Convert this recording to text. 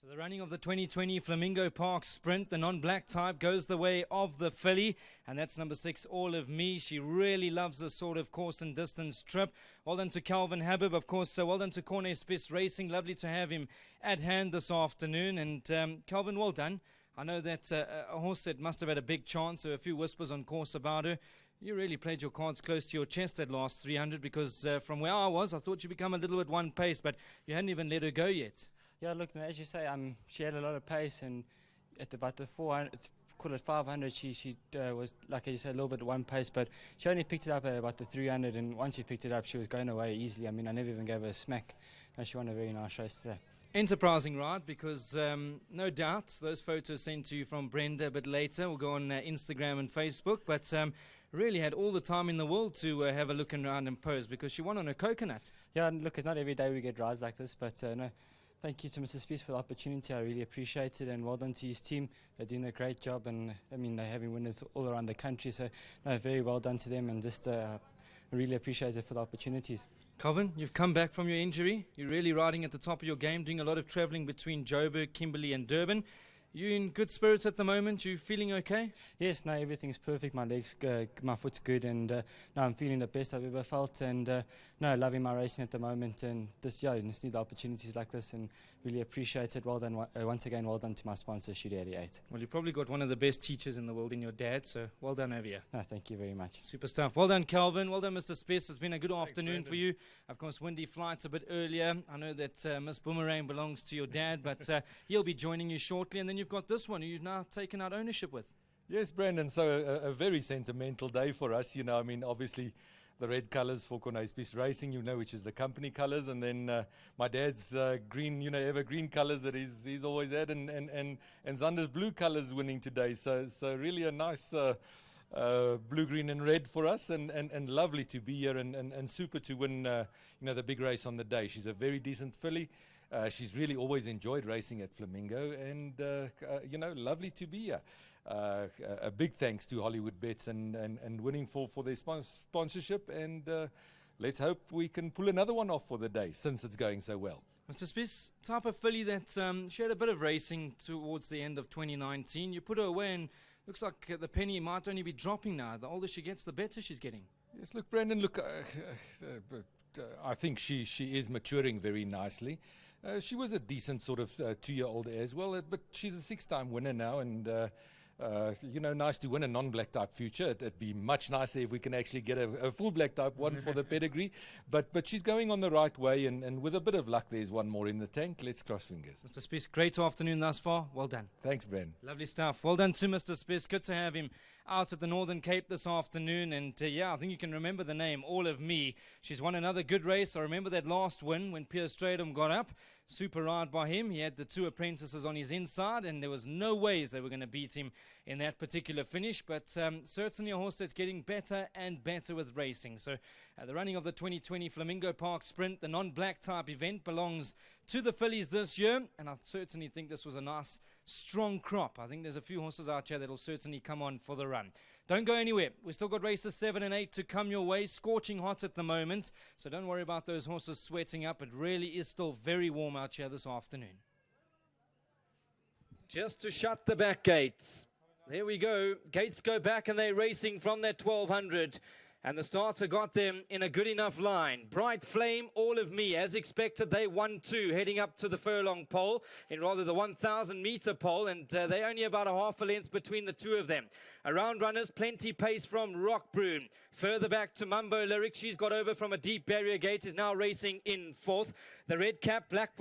So the running of the 2020 Flamingo Park Sprint, the non-black type, goes the way of the filly, and that's number 6, All of Me. She really loves this sort of course and distance trip. Well done to Calvin Habib, of course. So well done to Corne Spice Racing. Lovely to have him at hand this afternoon. And Calvin, well done. I know that a horse that must have had a big chance, so a few whispers on course about her. You really played your cards close to your chest that last 300, because from where I was, I thought you'd become a little bit one pace, but you hadn't even let her go yet. Yeah, look, as you say, she had a lot of pace, and at about the 400, call it 500, she was, like you said, a little bit one pace, but she only picked it up at about the 300, and once she picked it up, she was going away easily. I mean, I never even gave her a smack. No, she won a very nice race today. Enterprising ride, because no doubt those photos sent to you from Brenda a bit later will go on Instagram and Facebook, but really had all the time in the world to have a look around and pose, because she won on a coconut. Yeah, and look, it's not every day we get rides like this, but no. Thank you to Mr. Spice for the opportunity. I really appreciate it, and well done to his team. They're doing a great job, and I mean, they're having winners all around the country, so no, very well done to them, and just really appreciate it for the opportunities. Calvin, you've come back from your injury. You're really riding at the top of your game, doing a lot of travelling between Joburg, Kimberley and Durban. You in good spirits at the moment? You feeling okay? Yes, no, everything's perfect. My legs, my foot's good, and no, I'm feeling the best I've ever felt, and no, loving my racing at the moment, and just just need the opportunities like this, and really appreciate it. Well done once again. Well done to my sponsor, Shooty 88. Well, you've probably got one of the best teachers in the world in your dad, so well done over here. No, thank you very much. Super stuff. Well done, Calvin. Well done, Mr. Spice. It's been a good afternoon for you. Of course, windy flights a bit earlier. I know that Miss Boomerang belongs to your dad, but he'll be joining you shortly, and then you've got this one who you've now taken out ownership with. Yes, Brandon, so a very sentimental day for us. You know, I mean, obviously the red colours for Corne Spice Racing, you know, which is the company colours, and then my dad's green, you know, evergreen colours that he's always had, and Zander's blue colours winning today. So really a nice blue, green and red for us, and lovely to be here, and super to win, you know, the big race on the day. She's a very decent filly. She's really always enjoyed racing at Flamingo, and you know, lovely to be here. A big thanks to Hollywood Bets and winning for their sponsorship, and let's hope we can pull another one off for the day, since it's going so well. Mr. Spice, type of filly that she had a bit of racing towards the end of 2019. You put her away, and looks like the penny might only be dropping now. The older she gets, the better she's getting. Yes, look, Brandon, look, I think she is maturing very nicely. She was a decent sort of 2-year-old as well, but she's a 6-time winner now, and you know, nice to win a non-black type future. It'd be much nicer if we can actually get a full black type one for the pedigree, but she's going on the right way, and with a bit of luck there's one more in the tank. Let's cross fingers. Mr. Spice, great afternoon thus far. Well done. Thanks, Brandon. Lovely stuff. Well done to Mr. Spice. Good to have him out at the Northern Cape this afternoon, and yeah, I think you can remember the name, All of Me. She's won another good race. I remember that last win when Piers Stradom got up. Super ride by him. He had the 2 apprentices on his inside, and there was no ways they were going to beat him in that particular finish, but certainly a horse that's getting better and better with racing. So the running of the 2020 Flamingo Park Sprint, the non-black type event, belongs to the fillies this year, and I certainly think this was a nice strong crop. I think there's a few horses out here that will certainly come on for the run. Don't go anywhere. We've still got races 7 and 8 to come your way. Scorching hot at the moment, so don't worry about those horses sweating up. It really is still very warm out here this afternoon. Just to shut the back gates. There we go. Gates go back, and they're racing from that 1200. And the starter got them in a good enough line. Bright Flame, All of Me. As expected, they 1-2 heading up to the furlong pole, in rather the 1,000 meter pole, and they're only about a half a length between the two of them. Around runners, plenty pace from Rockbroom. Further back to Mumbo Lyric. She's got over from a deep barrier gate, is now racing in 4th. The red cap, black